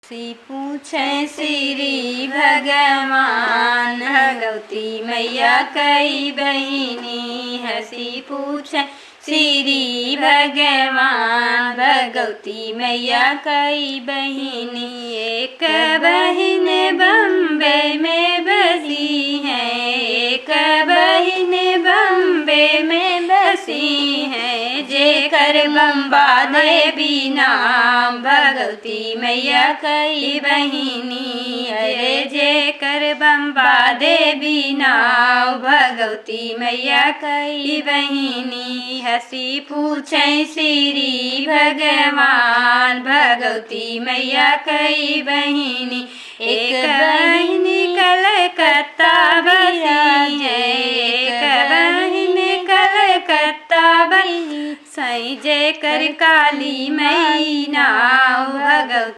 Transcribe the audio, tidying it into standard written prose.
श्री पूछे श्री भगवान भगवती मैया कई बहिनी। हसी पूछे श्री भगवान भगवती मैया कई बहिनी। एक बहिन बम्बे में बसी है, एक बहिन बम्बे में बसी है। जेकर बम्बा देवी नाम भगवती मैया कई बहिनी। अरे जेकर बम्बा देवी नाम भगवती मैया कई बहिनी। हसी पूछे श्री भगवान भगवती मैया कई बहिनी। एक बहिन कलकत्ता बसी है, एक बहिन कलकत्ता बसी। सई जेकर काली मई नाम भगवती